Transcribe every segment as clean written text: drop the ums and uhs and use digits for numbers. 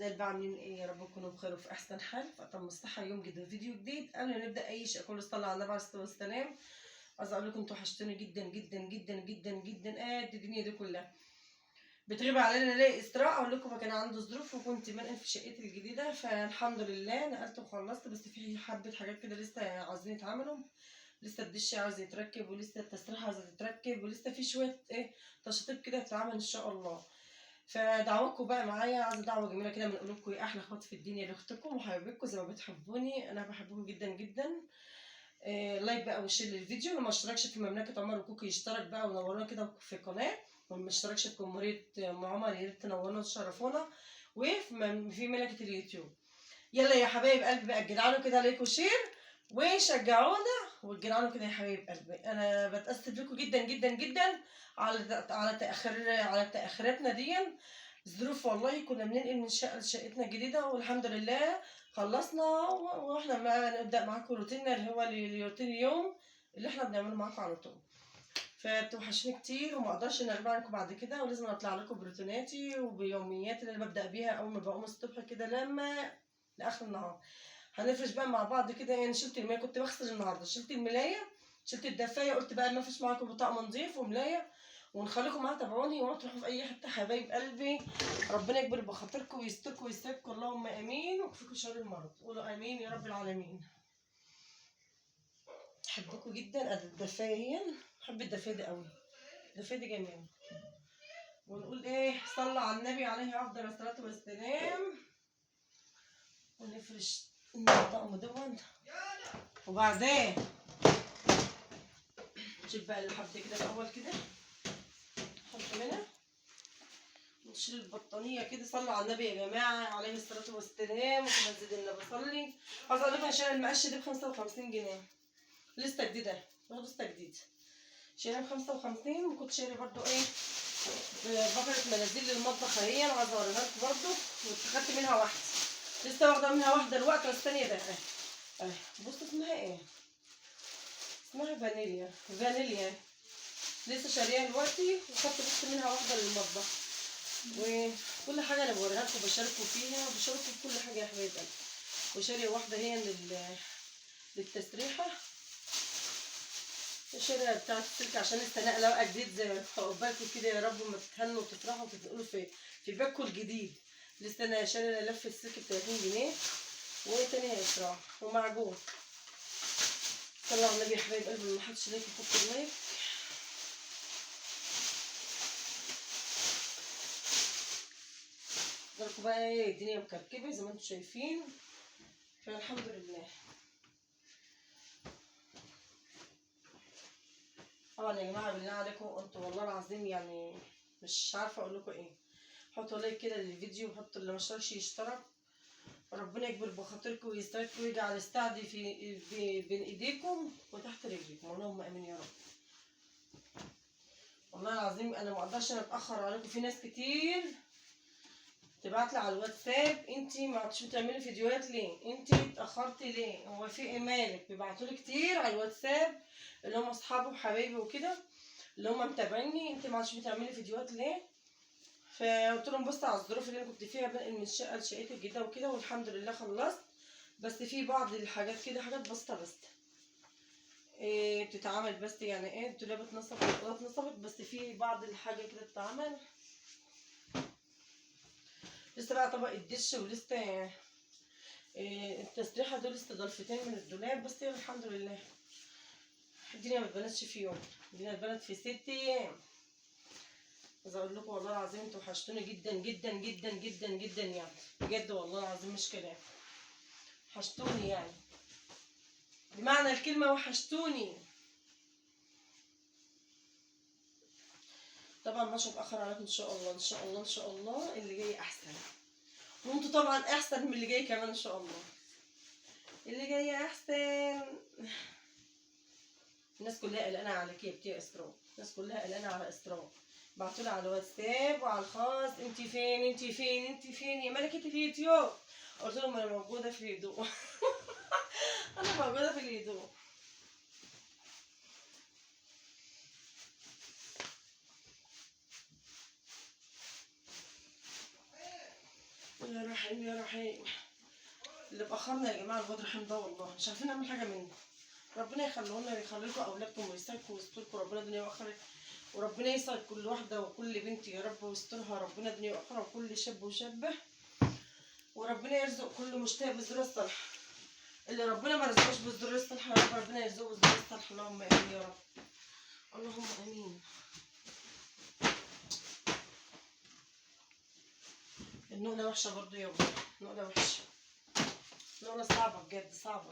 حبايبنا اللي عاملين ايه؟ يا رب تكونوا بخير وفي احسن حال. فاتم مصلحه يوم جديد فيديو جديد. قبل ما نبدا اي شيء كله صلى على النبي عليه الصلاه والسلام. عايزه اقول لكم انتوا وحشتوني جدا جدا جدا جدا جدا. قد الدنيا دي كلها بتغيب علينا ليه اسراء. اقول لكم كان عنده ظروف وكنت منقل في شقتي الجديده، فالحمد لله نقلت وخلصت، بس في حبه حاجات كده لسه عايزين يتعملوا. لسه الدش عاوز يتركب، ولسه التسريحه عايزه تتركب، ولسه في شويه تشطيب كده هتتعمل ان شاء الله. فدعواتكم بقى معايا، عايزه دعوه جميله كده من قلوبكم يا احلى اخوات في الدنيا لاختكم وحبيبكم زي ما بتحبوني. انا بحبكم جدا جدا. لايك بقى وشير للفيديو، اللي ما اشتركش في مملكه عمر وكوكي يشترك بقى ونورونا كده في القناه، واللي ما اشتركش في جمهوريه ام عمر يا ريت تنورونا وتشرفونا، وفي مملكه اليوتيوب. يلا يا حبايب قلبي بقى ادعوا كده لايك وشير وشجعونا وتجدعوا كده يا حبايب قلبي. انا بتاسف لكم جدا جدا جدا على تاخيراتنا دي. ظروف والله، كنا بننقل من شقه لشقتنا الجديده والحمد لله خلصنا، واحنا نبدا معاكم روتيننا اللي هو روتين اليوم اللي احنا بنعمله معاكم على طول. فبتوحشوني كتير وما اقدرش ان اغيب عنكم بعد كده، ولازم اطلع لكم بروتيناتي وبيومياتي اللي انا ببدا بيها اول ما بقوم الصبح كده لما لاخر النهار. هنفرش بقى مع بعض كده. يعني شلت الملايه، كنت بغسل النهارده، شلت الملايه، شلت الدفايه، قلت بقى ما فيش معاكم بطاقه نظيف وملايه، ونخليكم معايا تابعوني وما تروحوا في اي حته حبايب قلبي. ربنا يكبر بخاطركم ويستركم ويسعدكم، اللهم امين، ويكفيكم شر المرض. قولوا امين يا رب العالمين. بحبكم جدا. ادي الدفايه هي، بحب الدفايه دي قوي، الدفايه دي جميله. ونقول ايه؟ صلى على النبي عليه افضل الصلاه والسلام. ونفرش الطقم دون، وبعدين نشيل بقى الحبة كده الأول كده، نحط منها، نشيل البطانية كده. صلوا على النبي يا جماعة عليه الصلاة والسلام. وكمان زيد النبي صلي. عايزة أقول لكم أنا شايلة المقشة دي ب55 جنيه، لسه جديدة، لسه جديد، شايلها ب55. وكنت شايلة برضو إيه بكرة مناديل للمطبخ اهي، وعايزة أوريها لكم برضو. وخدت منها واحدة، لسه واخدة منها واحدة الوقت، والثانية ده أهي. بصوا اسمها إيه؟ اسمها فانيليا، فانيليا. لسه شاريها دلوقتي، وخدت بس منها واحده للمطبخ. وكل حاجه انا بوريها لكم بشارككم فيها، وبشارككم في كل حاجه يا حبايب قلبي. وشاريه واحده هي للتسريحه، وشاريه بتاعه السلك عشان لسه ناقله بقى جديد زي عقبالكم كده يا رب ما تتهنوا وتفرحوا وتتنقلوا في بيتكم الجديد. لسه انا شاريه لف السلك ب30 جنيه. وايه تاني يا اسراء؟ ومعجون. صلوا على النبي يا حبايب قلبي، ما حدش لايك يحط اللايك. لكم بقى ايه الدنيا مكركبه زي ما انتم شايفين، فالحمد لله. طبعا يا جماعه بالله عليكم انتوا والله العظيم يعني مش عارفه اقول لكم ايه. حطوا لايك كده للفيديو، وحطوا اللي ما اشتركش يشترك. ربنا يكبر بخاطركم ويستركم ويجعل السعد بين ايديكم وتحت رجليكم، اللهم امين يا رب. والله العظيم انا ما اقدرش اتاخر عليكم. في ناس كتير تبعت لي على الواتساب انتي ما عدتش بتعملي فيديوهات ليه؟ انتي اتاخرتي ليه؟ هو في ايه مالك؟ بيبعتوا لي كتير على الواتساب اللي هم اصحابي وحبايبي وكده، اللي هم متابعيني، انتي ما عدتش بتعملي فيديوهات ليه؟ فقلت لهم بص على الظروف اللي انا كنت فيها، بنقل من الشقه لشقتي الجديده وكده، والحمد لله خلصت. بس في بعض الحاجات كده، حاجات بسيطه بس إيه بتتعمل، بس يعني ايه الدولاب اتنصبت بس في بعض الحاجه كده بتتعمل. لسه بقى طبق الدش، ولسه التسريحه دول لسه ضلفتين من الدولاب، بس الحمد لله الدنيا ما اتبنتش في يوم، الدنيا اتبنت في 6 ايام. عايزه اقول لكم والله العظيم انتوا وحشتوني جدا جدا جدا جدا جدا، يعني بجد والله العظيم مش كلام، وحشتوني يعني بمعنى الكلمه، وحشتوني. طبعا مش هتاخر عليكم ان شاء الله، ان شاء الله ان شاء الله اللي جاي احسن، وانتوا طبعا احسن من اللي جاي كمان ان شاء الله، اللي جاي احسن. الناس كلها قلقانه عليك يا بتاع اسراء، الناس كلها قلقانه على اسراء. بعتولي على الواتساب وعلى الخاص انت فين انت فين انت فين يا ملكه اليوتيوب. قلت لهم انا موجوده في الهدوء. انا موجوده في الهدوء. يا رحيم يا رحيم. اللي بأخرنا يا جماعة الواد رحيم ده والله مش عارفين نعمل حاجة منه. ربنا يخليهولنا ويخلي لكم أولادكم ويسعدكم ويستركم ربنا دنيا وآخرة. وربنا يسعد كل واحدة وكل بنت يا رب ويسترها ربنا دنيا وآخرة وكل شاب وشابة. وربنا يرزق كل مشتاق بالذرية الصالحة. اللي ربنا ما رزقوش بالذرية الصالحة يا رب ربنا يرزقه بالذرية الصالحة. اللهم آمين يا رب. اللهم آمين. النقلة وحشة برضو يا ولاد. نقلة وحشة. نقلة صعبة بجد صعبة.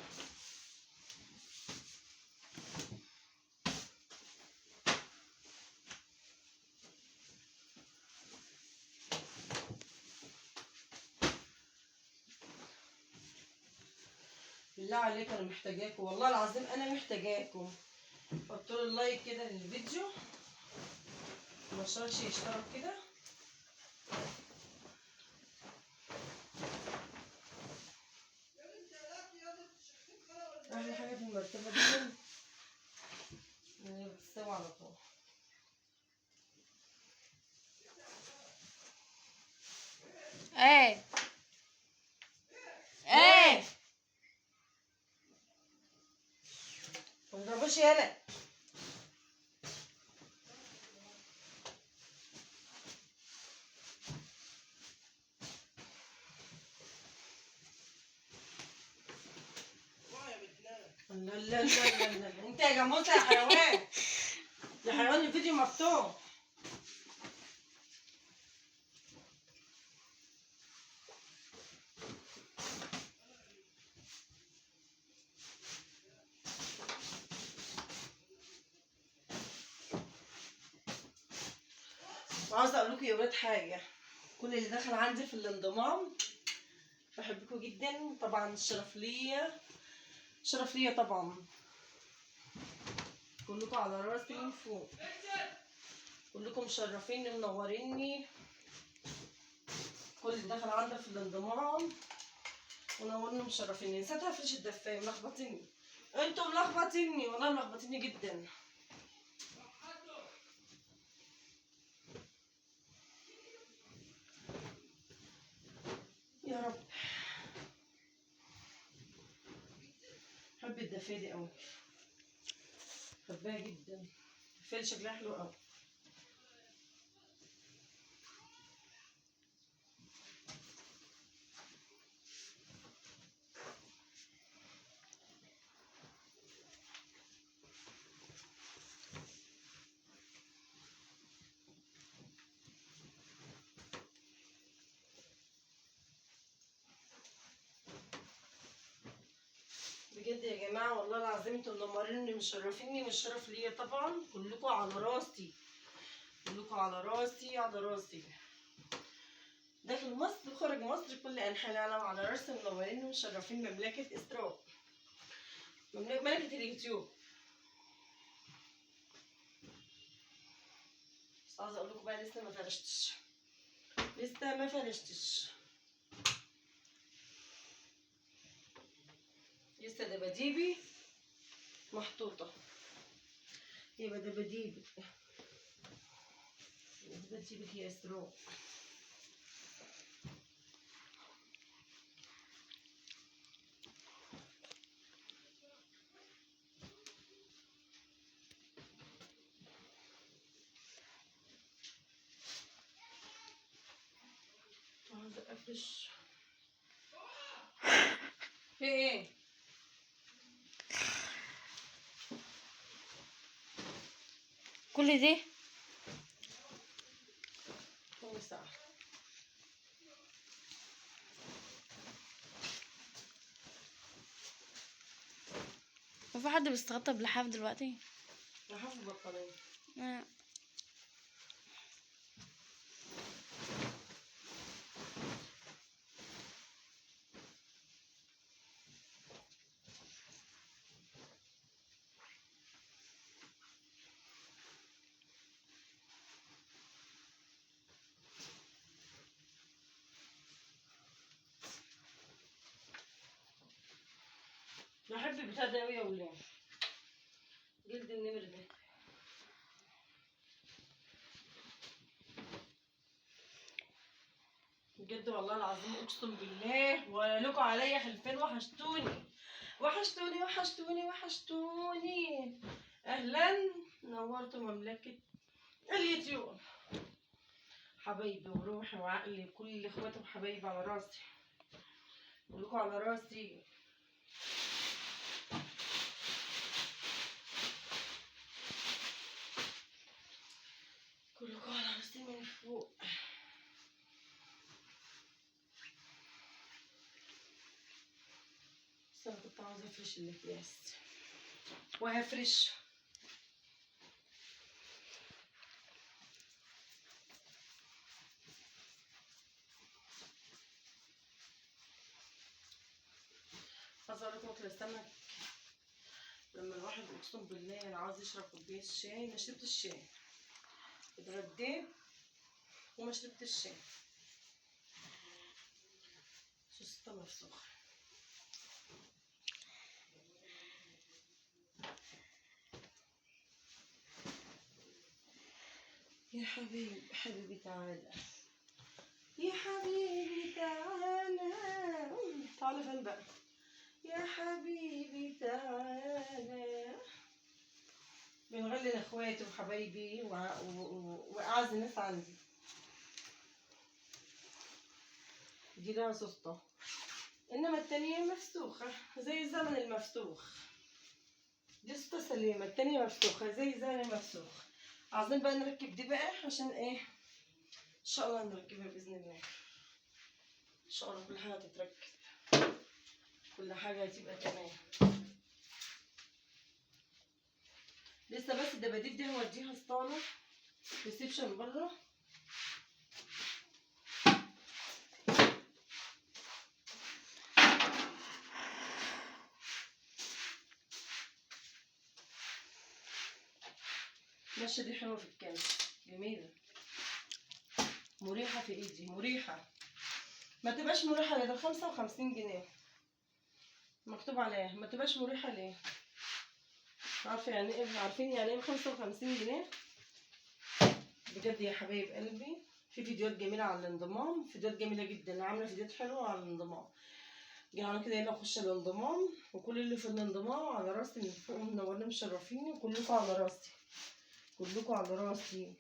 بالله عليكم انا محتاجاكم والله العظيم انا محتاجاكم. حطوا لي اللايك كده للفيديو. ما اشتركش يشترك كده. احلى حاجه في المرتبه دي ان بتستوي على طول. ايه ايه ما تضربوش يالا. لا لا لا لا لا انت يا جاموسه يا حيوان. يا حيوان الفيديو مفتوح. وعاوزه اقول لكم يا ولاد حاجه. كل اللي دخل عندي في الانضمام بحبكم جدا طبعا. الشرف ليا شرف ليا طبعا. كلكم على راسي من فوق. كلكم مشرفيني ومنوريني. كل اللي دخل عندي في الانضمام منورني ومشرفيني. نسيت اقفش الدفايه ملخبطيني. انتوا ملخبطيني والله ملخبطيني جدا. يا رب. بحب الدفايه دي قوي. بحبها جدا. الدفايه شكلها حلو قوي. بجد يا جماعه والله العظيم انتوا منوريني ومشرفيني والشرف ليا طبعا. كلكم على راسي. كلكم على راسي على راسي. داخل مصر وخارج مصر كل انحاء العالم على راسي منورين ومشرفين مملكه اسراء. ملكه اليوتيوب. بس عاوزه اقول لكم بقى لسه ما فرشتش. لسه ما فرشتش. لسه دباديبي محطوطه. يبقى دباديبي. دباديبك يا اسراء. عاوزه افرش. في ايه؟ كل دي ربع ساعه. وفي حد بيستغطى بلحاف دلوقتي؟ لحاف البطانيه. آه. بحب البتاع ده قوي يا ولاد. جلد النمر ده. بجد والله العظيم اقسم بالله ولكم عليا حلفين. وحشتوني وحشتوني وحشتوني وحشتوني. اهلا، نورتوا مملكة اليوتيوب حبايبي وروحي وعقلي، كل اخواتي وحبايبي على راسي، كلكم على راسي. كلكم على راسي من فوق. بس انا كنت عاوزه افرش الاكياس وهفرش. عايزه اقول لكم اكل السمك لما الواحد اقسم بالله انا عاوز يشرب كوبايه شاي. ما شربتش الشاي، اتغديت وما شربتش الشاي. سوسته مفسوخه. يا حبيبي حبيبي تعالى، يا حبيبي تعالى. تعالى فين بقى يا حبيبي تعالى. بنغني لاخواتي وحبايبي واعز الناس عندي. دي لها سوسته، انما التانية مفسوخة زي الزمن المفسوخ. دي سوسته سليمة، التانية مفسوخة زي الزمن المفسوخ. عايزين بقى نركب دي بقى عشان ايه؟ ان شاء الله نركبها باذن الله. ان شاء الله كل حاجة تتركب، كل حاجة هتبقى تمام. لسه بس الدباديب دي هوديها اسطانة ريسبشن بره. المشة دي حلوة في الكاش، جميلة مريحة في ايدي، مريحة. ما تبقاش مريحة ليه؟ ده 55 جنيه مكتوب عليها. ما تبقاش مريحة ليه؟ عارفة يعني ايه؟ عارفين يعني ايه 55 جنيه؟ بجد يا حبايب قلبي. في فيديوهات جميلة على الانضمام، فيديوهات جميلة جدا، عاملة فيديوهات حلوة على الانضمام. جاي كده يلا اخش الانضمام، وكل اللي في الانضمام على راسي من فوق منورين مشرفيني، وكلكم على راسي، كلكم على راسي.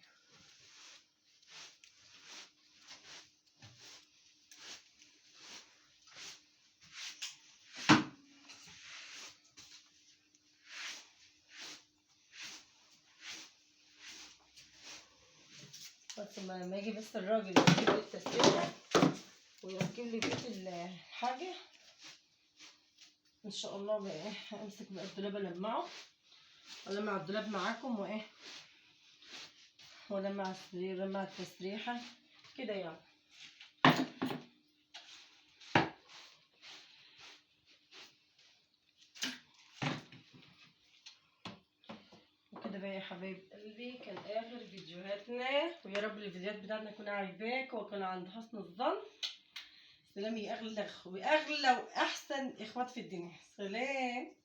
بس لما يجي بس الراجل يركب لي التسريحة ويركب لي بيت الحاجة ان شاء الله بقى ايه، امسك بقى الدولاب المعه، المع الدولاب معاكم وايه، ولمع السرير، لمع التسريحة كده يعني. وكده بقى يا حبايب قلبي كان اخر فيديوهاتنا، ويا رب الفيديوهات بتاعتنا تكون عاجباك وكان عند حسن الظن. سلام يا اغلى واحسن اخوات في الدنيا. سلام.